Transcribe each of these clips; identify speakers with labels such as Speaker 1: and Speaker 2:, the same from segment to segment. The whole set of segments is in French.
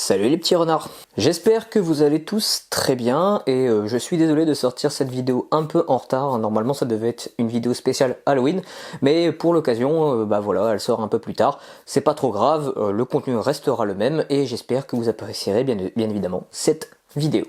Speaker 1: Salut les petits renards. J'espère que vous allez tous très bien et je suis désolé de sortir cette vidéo un peu en retard. Normalement ça devait être une vidéo spéciale Halloween, mais pour l'occasion, voilà, elle sort un peu plus tard. C'est pas trop grave, le contenu restera le même et j'espère que vous apprécierez bien évidemment cette vidéo.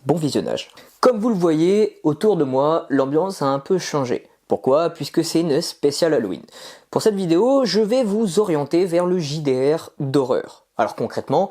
Speaker 1: Bon visionnage. Comme vous le voyez autour de moi, l'ambiance a un peu changé. Pourquoi? Puisque c'est une spéciale Halloween. Pour cette vidéo, je vais vous orienter vers le JDR d'horreur. Alors concrètement,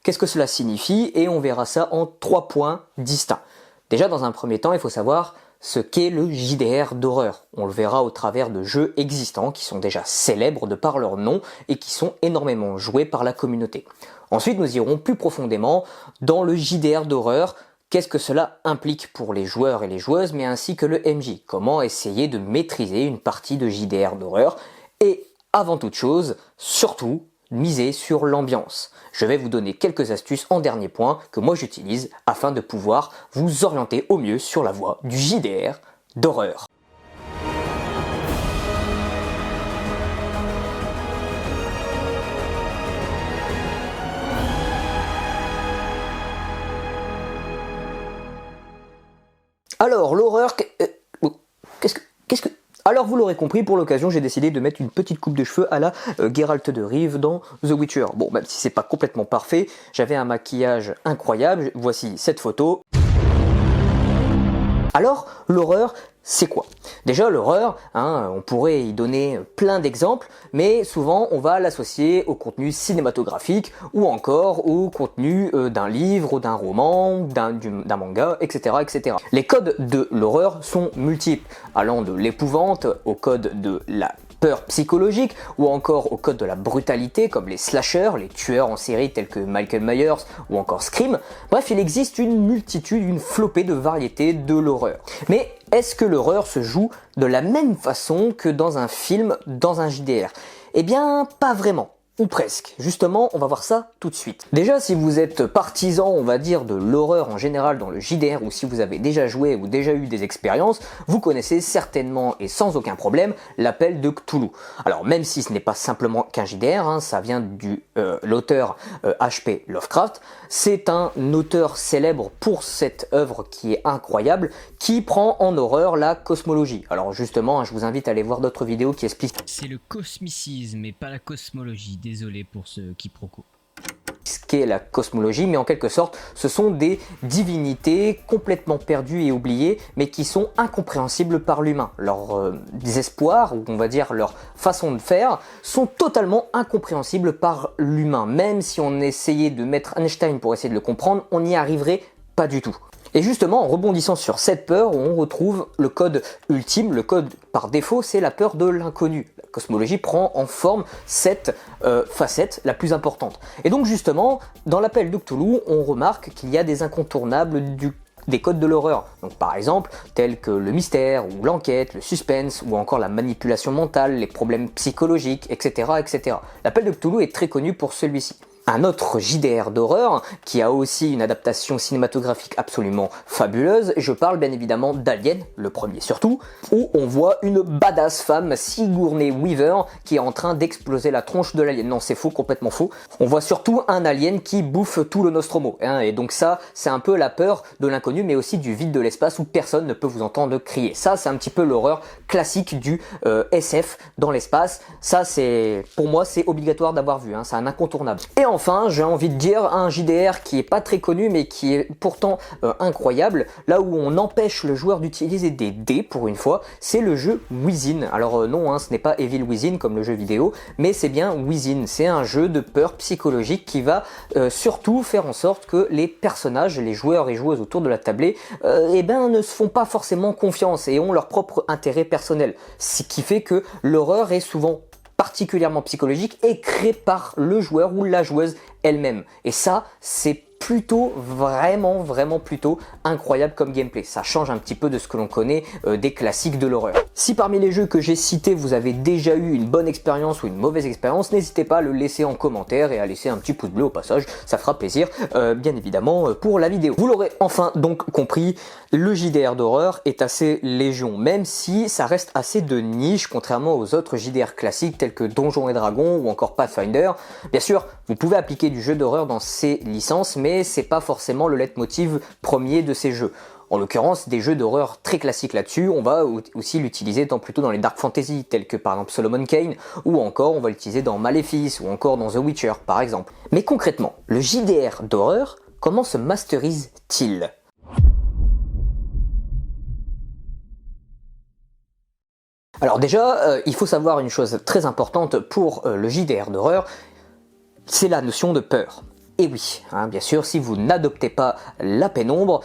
Speaker 1: qu'est-ce que cela signifie? Et on verra ça en 3 points distincts. Déjà, dans un premier temps, il faut savoir ce qu'est le JDR d'horreur. On le verra au travers de jeux existants qui sont déjà célèbres de par leur nom et qui sont énormément joués par la communauté. Ensuite, nous irons plus profondément dans le JDR d'horreur. Qu'est-ce que cela implique pour les joueurs et les joueuses, mais ainsi que le MJ? Comment essayer de maîtriser une partie de JDR d'horreur? Et avant toute chose, surtout, miser sur l'ambiance. Je vais vous donner quelques astuces en dernier point que moi j'utilise afin de pouvoir vous orienter au mieux sur la voie du JDR d'horreur. Alors, l'horreur... Alors vous l'aurez compris, pour l'occasion j'ai décidé de mettre une petite coupe de cheveux à la Geralt de Rive dans The Witcher. Bon, même si c'est pas complètement parfait, j'avais un maquillage incroyable, voici cette photo. Alors, l'horreur, c'est quoi? Déjà, l'horreur, on pourrait y donner plein d'exemples, mais souvent on va l'associer au contenu cinématographique ou encore au contenu d'un livre ou d'un roman, d'un manga, etc., etc. Les codes de l'horreur sont multiples, allant de l'épouvante au code de la peur psychologique ou encore au code de la brutalité comme les slashers, les tueurs en série tels que Michael Myers ou encore Scream. Bref, il existe une multitude, une flopée de variétés de l'horreur. Mais est-ce que l'horreur se joue de la même façon que dans un film, dans un JDR? Eh bien, pas vraiment. Ou presque. Justement, on va voir ça tout de suite. Déjà, si vous êtes partisan, on va dire, de l'horreur en général dans le JDR, ou si vous avez déjà joué ou déjà eu des expériences, vous connaissez certainement et sans aucun problème l'appel de Cthulhu. Alors, même si ce n'est pas simplement qu'un JDR, ça vient de l'auteur H.P. Lovecraft, c'est un auteur célèbre pour cette œuvre qui est incroyable, qui prend en horreur la cosmologie. Alors justement, je vous invite à aller voir d'autres vidéos qui expliquent...
Speaker 2: C'est le cosmicisme et pas la cosmologie. Désolé pour ce quiproquo.
Speaker 1: Ce qu'est la cosmologie, mais en quelque sorte, ce sont des divinités complètement perdues et oubliées, mais qui sont incompréhensibles par l'humain. Leurs espoirs, ou on va dire leur façon de faire, sont totalement incompréhensibles par l'humain. Même si on essayait de mettre Einstein pour essayer de le comprendre, on n'y arriverait pas du tout. Et justement, en rebondissant sur cette peur, on retrouve le code ultime, le code par défaut, c'est la peur de l'inconnu. La cosmologie prend en forme cette facette la plus importante. Et donc justement, dans l'appel de Cthulhu, on remarque qu'il y a des incontournables des codes de l'horreur. Donc par exemple, tels que le mystère, ou l'enquête, le suspense, ou encore la manipulation mentale, les problèmes psychologiques, etc., etc. L'appel de Cthulhu est très connu pour celui-ci. Un autre JDR d'horreur qui a aussi une adaptation cinématographique absolument fabuleuse, je parle bien évidemment d'Alien, le premier surtout, où on voit une badass femme, Sigourney Weaver, qui est en train d'exploser la tronche de l'alien. Non, c'est faux, complètement faux. On voit surtout un alien qui bouffe tout le Nostromo. Et donc ça, c'est un peu la peur de l'inconnu, mais aussi du vide de l'espace où personne ne peut vous entendre crier. Ça, c'est un petit peu l'horreur classique du SF dans l'espace. Ça, pour moi, c'est obligatoire d'avoir vu, c'est un incontournable. Et enfin, j'ai envie de dire un JDR qui est pas très connu mais qui est pourtant incroyable, là où on empêche le joueur d'utiliser des dés pour une fois, c'est le jeu Within. Alors non, ce n'est pas Evil Within comme le jeu vidéo, mais c'est bien Within. C'est un jeu de peur psychologique qui va surtout faire en sorte que les personnages, les joueurs et joueuses autour de la tablée, ne se font pas forcément confiance et ont leur propre intérêt personnel. Ce qui fait que l'horreur est souvent particulièrement psychologique et créé par le joueur ou la joueuse elle-même. Et ça, c'est plutôt, vraiment plutôt incroyable comme gameplay. Ça change un petit peu de ce que l'on connaît des classiques de l'horreur. Si parmi les jeux que j'ai cités vous avez déjà eu une bonne expérience ou une mauvaise expérience, n'hésitez pas à le laisser en commentaire et à laisser un petit pouce bleu au passage, ça fera plaisir bien évidemment pour la vidéo. Vous l'aurez enfin donc compris, le JDR d'horreur est assez légion, même si ça reste assez de niche contrairement aux autres JDR classiques tels que Donjons et Dragons ou encore Pathfinder. Bien sûr, vous pouvez appliquer du jeu d'horreur dans ces licences, mais c'est pas forcément le leitmotiv premier de ces jeux. En l'occurrence, des jeux d'horreur très classiques là-dessus, on va aussi l'utiliser plutôt dans les dark fantasy, tels que par exemple Solomon Kane, ou encore on va l'utiliser dans Malefice, ou encore dans The Witcher par exemple. Mais concrètement, le JDR d'horreur, comment se masterise-t-il ? Alors déjà, il faut savoir une chose très importante pour le JDR d'horreur, c'est la notion de peur. Et oui, hein, bien sûr, si vous n'adoptez pas la pénombre,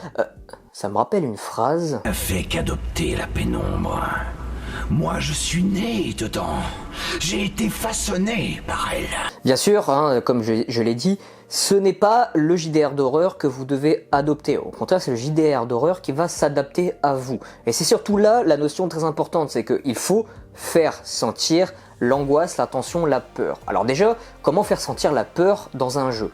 Speaker 1: ça me rappelle une phrase.
Speaker 3: Ne fait qu'adopter la pénombre. Moi, je suis né dedans. J'ai été façonné par elle.
Speaker 1: Bien sûr, hein, comme je l'ai dit, ce n'est pas le JDR d'horreur que vous devez adopter. Au contraire, c'est le JDR d'horreur qui va s'adapter à vous. Et c'est surtout là la notion très importante, c'est qu'il faut faire sentir l'angoisse, la tension, la peur. Alors déjà, comment faire sentir la peur dans un jeu ?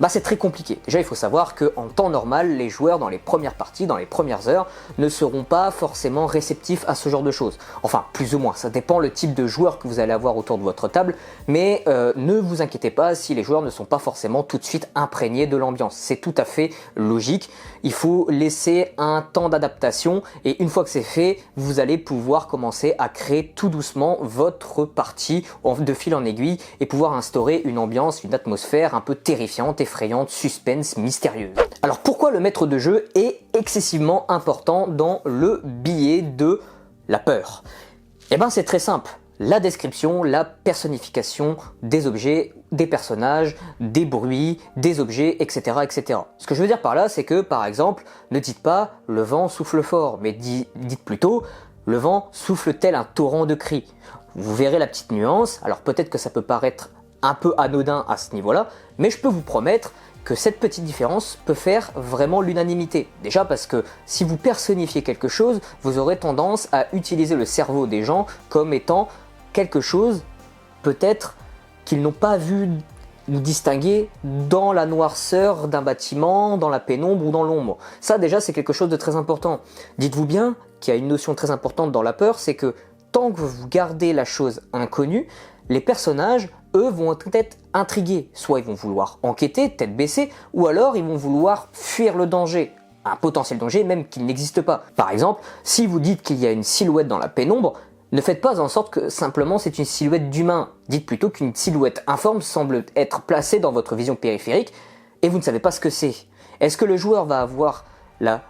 Speaker 1: C'est très compliqué. Déjà, il faut savoir qu'en temps normal, les joueurs dans les premières parties, dans les premières heures, ne seront pas forcément réceptifs à ce genre de choses. Enfin, plus ou moins, ça dépend le type de joueur que vous allez avoir autour de votre table, mais ne vous inquiétez pas si les joueurs ne sont pas forcément tout de suite imprégnés de l'ambiance. C'est tout à fait logique. Il faut laisser un temps d'adaptation et une fois que c'est fait, vous allez pouvoir commencer à créer tout doucement votre partie de fil en aiguille et pouvoir instaurer une ambiance, une atmosphère un peu terrifiante, effrayante, suspense, mystérieuse. Alors pourquoi le maître de jeu est excessivement important dans le billet de la peur ? C'est très simple. La description, la personnification des objets, des personnages, des bruits, des objets, etc., etc. Ce que je veux dire par là, c'est que, par exemple, ne dites pas « le vent souffle fort », mais dites plutôt « le vent souffle tel un torrent de cris ». Vous verrez la petite nuance, alors peut-être que ça peut paraître un peu anodin à ce niveau-là, mais je peux vous promettre que cette petite différence peut faire vraiment l'unanimité. Déjà parce que si vous personnifiez quelque chose, vous aurez tendance à utiliser le cerveau des gens comme étant quelque chose peut-être qu'ils n'ont pas vu ou distinguer dans la noirceur d'un bâtiment, dans la pénombre ou dans l'ombre. Ça déjà c'est quelque chose de très important. Dites-vous bien qu'il y a une notion très importante dans la peur, c'est que tant que vous gardez la chose inconnue, les personnages, eux, vont être intrigués. Soit ils vont vouloir enquêter, tête baissée, ou alors ils vont vouloir fuir le danger. Un potentiel danger même qu'il n'existe pas. Par exemple, si vous dites qu'il y a une silhouette dans la pénombre, ne faites pas en sorte que simplement c'est une silhouette d'humain. Dites plutôt qu'une silhouette informe semble être placée dans votre vision périphérique et vous ne savez pas ce que c'est. Est-ce que le joueur va avoir la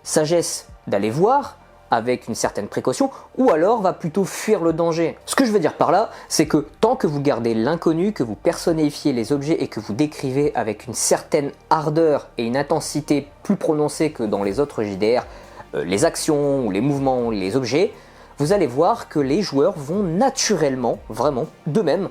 Speaker 1: sagesse d'aller voir avec une certaine précaution, ou alors va plutôt fuir le danger. Ce que je veux dire par là, c'est que tant que vous gardez l'inconnu, que vous personnifiez les objets et que vous décrivez avec une certaine ardeur et une intensité plus prononcée que dans les autres JDR, les actions, ou les mouvements, les objets, vous allez voir que les joueurs vont naturellement, vraiment, d'eux-mêmes,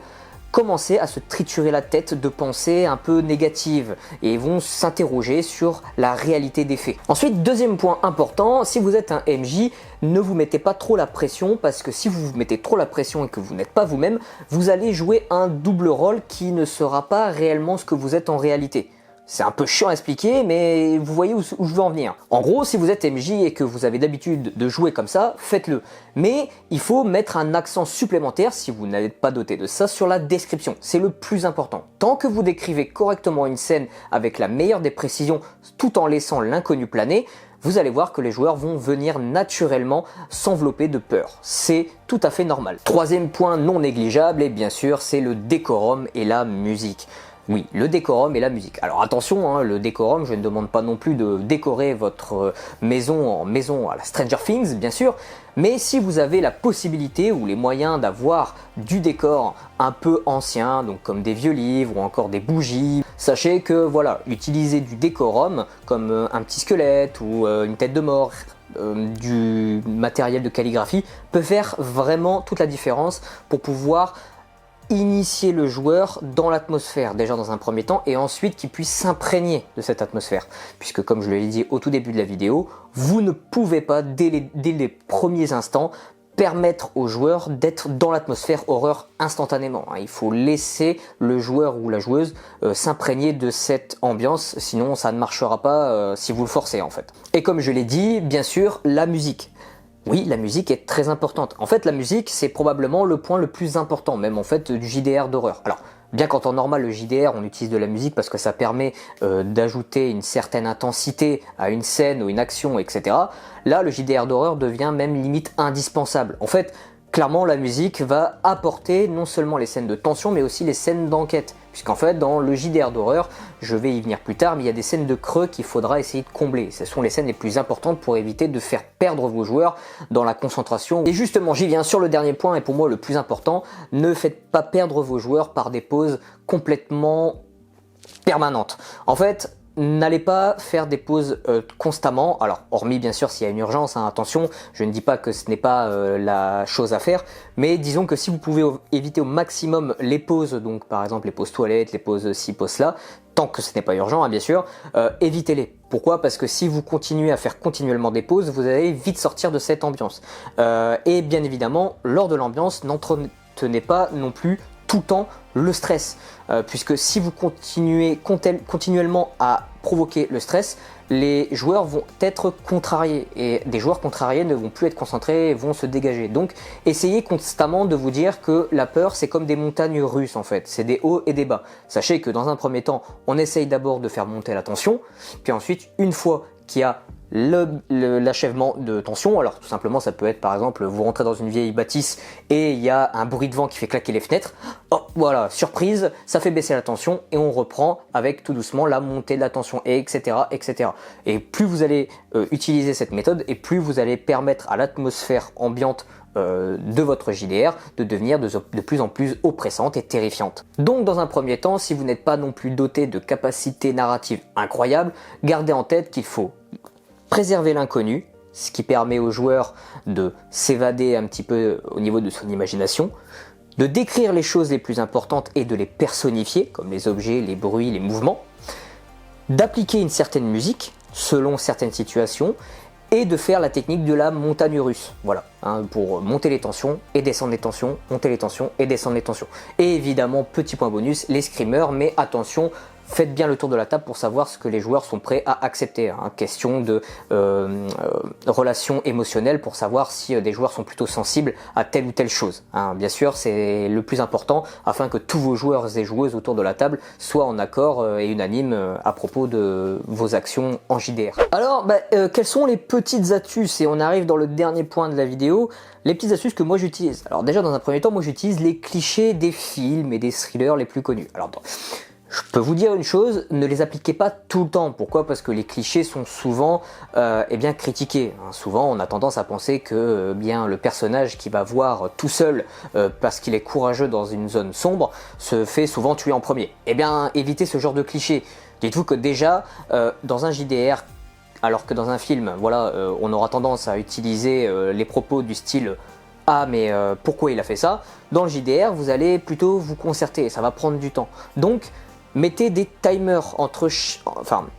Speaker 1: commencer à se triturer la tête de pensées un peu négatives et vont s'interroger sur la réalité des faits. Ensuite, deuxième point important, si vous êtes un MJ, ne vous mettez pas trop la pression parce que si vous vous mettez trop la pression et que vous n'êtes pas vous-même, vous allez jouer un double rôle qui ne sera pas réellement ce que vous êtes en réalité. C'est un peu chiant à expliquer, mais vous voyez où je veux en venir. En gros, si vous êtes MJ et que vous avez d'habitude de jouer comme ça, faites-le. Mais il faut mettre un accent supplémentaire, si vous n'êtes pas doté de ça, sur la description. C'est le plus important. Tant que vous décrivez correctement une scène avec la meilleure des précisions, tout en laissant l'inconnu planer, vous allez voir que les joueurs vont venir naturellement s'envelopper de peur. C'est tout à fait normal. Troisième point non négligeable, et bien sûr, c'est le décorum et la musique. Oui, le décorum et la musique. Alors attention, le décorum, je ne demande pas non plus de décorer votre maison en maison à la Stranger Things, bien sûr, mais si vous avez la possibilité ou les moyens d'avoir du décor un peu ancien, donc comme des vieux livres ou encore des bougies, sachez que voilà, utiliser du décorum comme un petit squelette ou une tête de mort, du matériel de calligraphie peut faire vraiment toute la différence pour pouvoir initier le joueur dans l'atmosphère, déjà dans un premier temps, et ensuite qu'il puisse s'imprégner de cette atmosphère. Puisque comme je l'ai dit au tout début de la vidéo, vous ne pouvez pas, dès les premiers instants, permettre aux joueurs d'être dans l'atmosphère horreur instantanément. Il faut laisser le joueur ou la joueuse s'imprégner de cette ambiance, sinon ça ne marchera pas si vous le forcez en fait. Et comme je l'ai dit, bien sûr, la musique. Oui, la musique est très importante. En fait, la musique, c'est probablement le point le plus important, même en fait, du JDR d'horreur. Alors, bien qu'en temps normal, le JDR, on utilise de la musique parce que ça permet d'ajouter une certaine intensité à une scène ou une action, etc. Là, le JDR d'horreur devient même limite indispensable. En fait, clairement, la musique va apporter non seulement les scènes de tension, mais aussi les scènes d'enquête. Puisqu'en fait, dans le JDR d'horreur, je vais y venir plus tard, mais il y a des scènes de creux qu'il faudra essayer de combler. Ce sont les scènes les plus importantes pour éviter de faire perdre vos joueurs dans la concentration. Et justement, j'y viens sur le dernier point, et pour moi le plus important, ne faites pas perdre vos joueurs par des pauses complètement permanentes. En fait, n'allez pas faire des pauses constamment, alors hormis bien sûr s'il y a une urgence, hein, attention, je ne dis pas que ce n'est pas la chose à faire, mais disons que si vous pouvez éviter au maximum les pauses, donc par exemple les pauses toilettes, les pauses ci, pauses là, tant que ce n'est pas urgent, hein, bien sûr, évitez-les. Pourquoi? Parce que si vous continuez à faire continuellement des pauses, vous allez vite sortir de cette ambiance. Et bien évidemment, lors de l'ambiance, n'entretenez pas non plus tout le temps le stress, puisque si vous continuez continuellement à provoquer le stress, les joueurs vont être contrariés, et des joueurs contrariés ne vont plus être concentrés et vont se dégager. Donc essayez constamment de vous dire que la peur, c'est comme des montagnes russes en fait, c'est des hauts et des bas. Sachez que dans un premier temps, on essaye d'abord de faire monter la tension, puis ensuite, une fois qu'il y a l'achèvement de tension, alors tout simplement ça peut être par exemple vous rentrez dans une vieille bâtisse et il y a un bruit de vent qui fait claquer les fenêtres, oh voilà, surprise, ça fait baisser la tension et on reprend avec tout doucement la montée de la tension, et etc. etc. Et plus vous allez utiliser cette méthode et plus vous allez permettre à l'atmosphère ambiante de votre JDR de devenir de plus en plus oppressante et terrifiante. Donc dans un premier temps, si vous n'êtes pas non plus doté de capacités narratives incroyables, gardez en tête qu'il faut préserver l'inconnu, ce qui permet aux joueurs de s'évader un petit peu au niveau de son imagination, de décrire les choses les plus importantes et de les personnifier, comme les objets, les bruits, les mouvements, d'appliquer une certaine musique selon certaines situations, et de faire la technique de la montagne russe, voilà, hein, pour monter les tensions et descendre les tensions, monter les tensions et descendre les tensions. Et évidemment, petit point bonus, les screamers, mais attention, faites bien le tour de la table pour savoir ce que les joueurs sont prêts à accepter. Hein. Question de relation émotionnelle pour savoir si des joueurs sont plutôt sensibles à telle ou telle chose. Hein. Bien sûr, c'est le plus important afin que tous vos joueurs et joueuses autour de la table soient en accord et unanimes à propos de vos actions en JDR. Alors, quelles sont les petites astuces? Et on arrive dans le dernier point de la vidéo. Les petites astuces que moi j'utilise. Alors déjà, dans un premier temps, moi j'utilise les clichés des films et des thrillers les plus connus. Alors, je peux vous dire une chose, ne les appliquez pas tout le temps. Pourquoi? Parce que les clichés sont souvent bien critiqués. Souvent, on a tendance à penser que bien le personnage qui va voir tout seul parce qu'il est courageux dans une zone sombre se fait souvent tuer en premier. Eh bien, évitez ce genre de clichés. Dites-vous que déjà, dans un JDR, alors que dans un film, voilà, on aura tendance à utiliser les propos du style « Ah, mais pourquoi il a fait ça ?» Dans le JDR, vous allez plutôt vous concerter, ça va prendre du temps. Donc, mettez des timers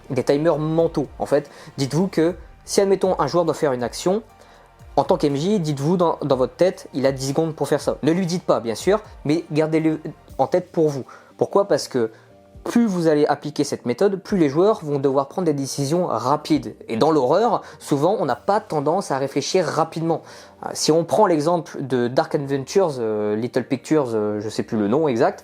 Speaker 1: des timers mentaux en fait. Dites-vous que si admettons un joueur doit faire une action, en tant qu'MJ, dites-vous dans votre tête, il a 10 secondes pour faire ça. Ne lui dites pas bien sûr, mais gardez-le en tête pour vous. Pourquoi? Parce que plus vous allez appliquer cette méthode, plus les joueurs vont devoir prendre des décisions rapides. Et dans l'horreur, souvent, on n'a pas tendance à réfléchir rapidement. Si on prend l'exemple de Dark Adventures, Little Pictures, je ne sais plus le nom exact,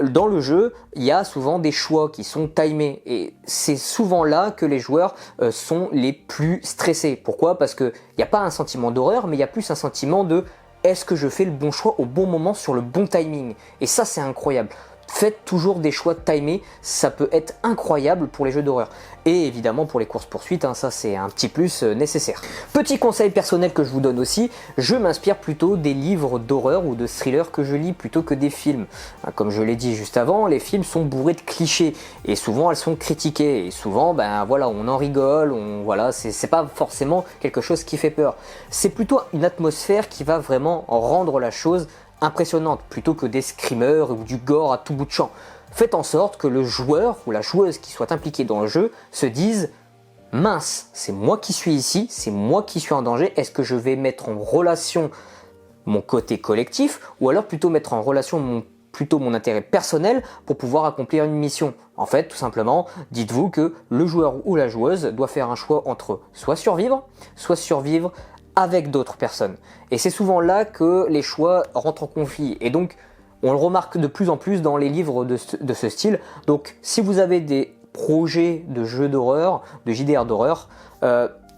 Speaker 1: dans le jeu, il y a souvent des choix qui sont timés. Et c'est souvent là que les joueurs sont les plus stressés. Pourquoi? Parce qu'il n'y a pas un sentiment d'horreur, mais il y a plus un sentiment de « est-ce que je fais le bon choix au bon moment sur le bon timing ?» Et ça, c'est incroyable. Faites toujours des choix timés, ça peut être incroyable pour les jeux d'horreur. Et évidemment pour les courses-poursuites, hein, ça c'est un petit plus nécessaire. Petit conseil personnel que je vous donne aussi, je m'inspire plutôt des livres d'horreur ou de thrillers que je lis plutôt que des films. Comme je l'ai dit juste avant, les films sont bourrés de clichés et souvent elles sont critiquées. Et souvent, voilà, on en rigole, voilà, c'est pas forcément quelque chose qui fait peur. C'est plutôt une atmosphère qui va vraiment rendre la chose impressionnante plutôt que des screamers ou du gore à tout bout de champ. Faites en sorte que le joueur ou la joueuse qui soit impliqué dans le jeu se dise mince, c'est moi qui suis ici, c'est moi qui suis en danger, est-ce que je vais mettre en relation mon côté collectif, ou alors plutôt mettre en relation mon intérêt personnel pour pouvoir accomplir une mission. En fait, tout simplement, dites-vous que le joueur ou la joueuse doit faire un choix entre soit survivre avec d'autres personnes. Et c'est souvent là que les choix rentrent en conflit. Et donc, on le remarque de plus en plus dans les livres de ce style. Donc, si vous avez des projets de jeux d'horreur, de JDR d'horreur,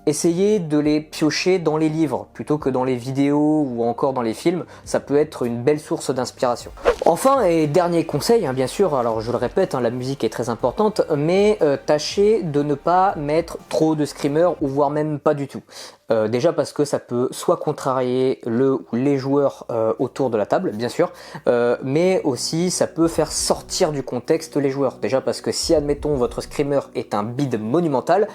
Speaker 1: essayez de les piocher dans les livres plutôt que dans les vidéos ou encore dans les films. Ça peut être une belle source d'inspiration. Enfin et dernier conseil, bien sûr, alors je le répète, la musique est très importante, mais tâchez de ne pas mettre trop de screamers ou voire même pas du tout. Déjà parce que ça peut soit contrarier le ou les joueurs autour de la table, bien sûr, mais aussi ça peut faire sortir du contexte les joueurs. Déjà parce que si admettons votre screamer est un bide monumental,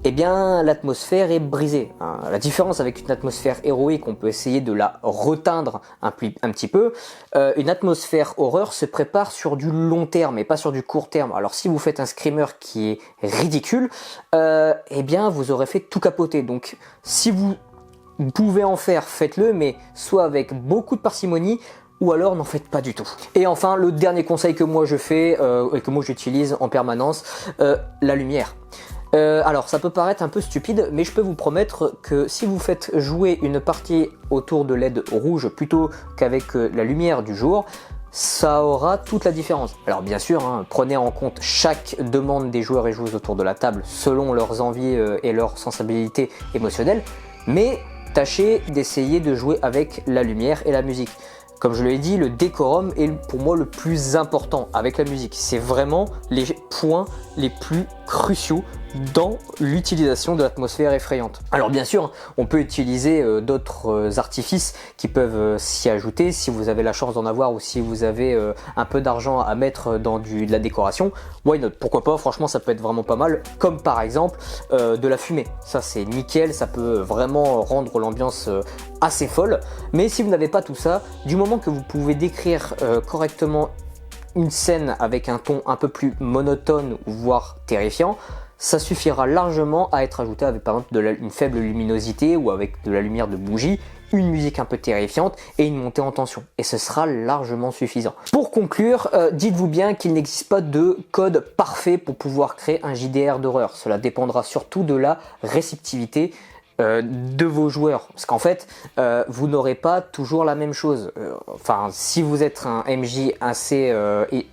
Speaker 1: eh bien l'atmosphère est brisée. La différence avec une atmosphère héroïque, on peut essayer de la reteindre un petit peu. Une atmosphère horreur se prépare sur du long terme et pas sur du court terme. Alors si vous faites un screamer qui est ridicule, eh bien vous aurez fait tout capoter. Donc si vous pouvez en faire, faites-le, mais soit avec beaucoup de parcimonie, ou alors n'en faites pas du tout. Et enfin, le dernier conseil que moi je fais, et que moi j'utilise en permanence, la lumière. Alors ça peut paraître un peu stupide, mais je peux vous promettre que si vous faites jouer une partie autour de LED rouge plutôt qu'avec la lumière du jour, ça aura toute la différence. Alors bien sûr, prenez en compte chaque demande des joueurs et joueuses autour de la table selon leurs envies et leurs sensibilités émotionnelles, mais tâchez d'essayer de jouer avec la lumière et la musique. Comme je l'ai dit, le décorum est pour moi le plus important avec la musique. C'est vraiment les points les plus cruciaux dans l'utilisation de l'atmosphère effrayante. Alors bien sûr, on peut utiliser d'autres artifices qui peuvent s'y ajouter si vous avez la chance d'en avoir ou si vous avez un peu d'argent à mettre dans de la décoration. Why not? Pourquoi pas? Franchement, ça peut être vraiment pas mal. Comme par exemple de la fumée. Ça c'est nickel, ça peut vraiment rendre l'ambiance assez folle. Mais si vous n'avez pas tout ça, du moment que vous pouvez décrire correctement une scène avec un ton un peu plus monotone voire terrifiant, ça suffira largement à être ajouté avec par exemple une faible luminosité ou avec de la lumière de bougie, une musique un peu terrifiante et une montée en tension. Et ce sera largement suffisant. Pour conclure, dites-vous bien qu'il n'existe pas de code parfait pour pouvoir créer un JDR d'horreur. Cela dépendra surtout de la réceptivité de vos joueurs, parce qu'en fait vous n'aurez pas toujours la même chose. Enfin, si vous êtes un MJ assez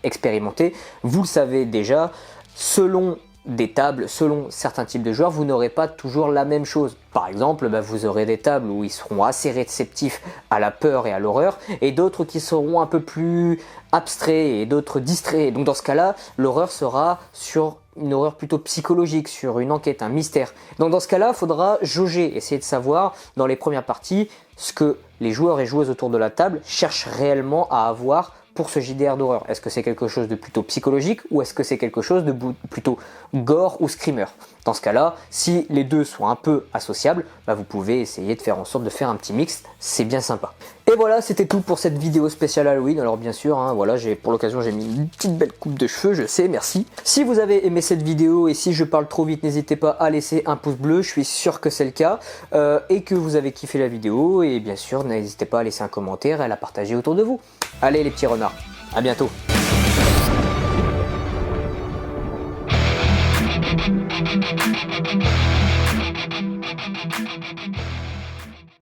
Speaker 1: expérimenté, vous le savez déjà, selon des tables, selon certains types de joueurs, vous n'aurez pas toujours la même chose. Par exemple, vous aurez des tables où ils seront assez réceptifs à la peur et à l'horreur, et d'autres qui seront un peu plus abstraits et d'autres distraits. Donc dans ce cas-là, l'horreur sera sur une horreur plutôt psychologique, sur une enquête, un mystère. Donc dans ce cas-là, il faudra jauger, essayer de savoir dans les premières parties ce que les joueurs et joueuses autour de la table cherchent réellement à avoir pour ce JDR d'horreur. Est-ce que c'est quelque chose de plutôt psychologique ou est-ce que c'est quelque chose de plutôt gore ou screamer? Dans ce cas-là, si les deux sont un peu associables, vous pouvez essayer de faire en sorte de faire un petit mix, c'est bien sympa. Et voilà, c'était tout pour cette vidéo spéciale Halloween. Alors bien sûr, voilà, pour l'occasion j'ai mis une petite belle coupe de cheveux, je sais, merci. Si vous avez aimé cette vidéo et si je parle trop vite, n'hésitez pas à laisser un pouce bleu, je suis sûr que c'est le cas, et que vous avez kiffé la vidéo, et bien sûr, n'hésitez pas à laisser un commentaire et à la partager autour de vous. Allez les petits renards, à bientôt.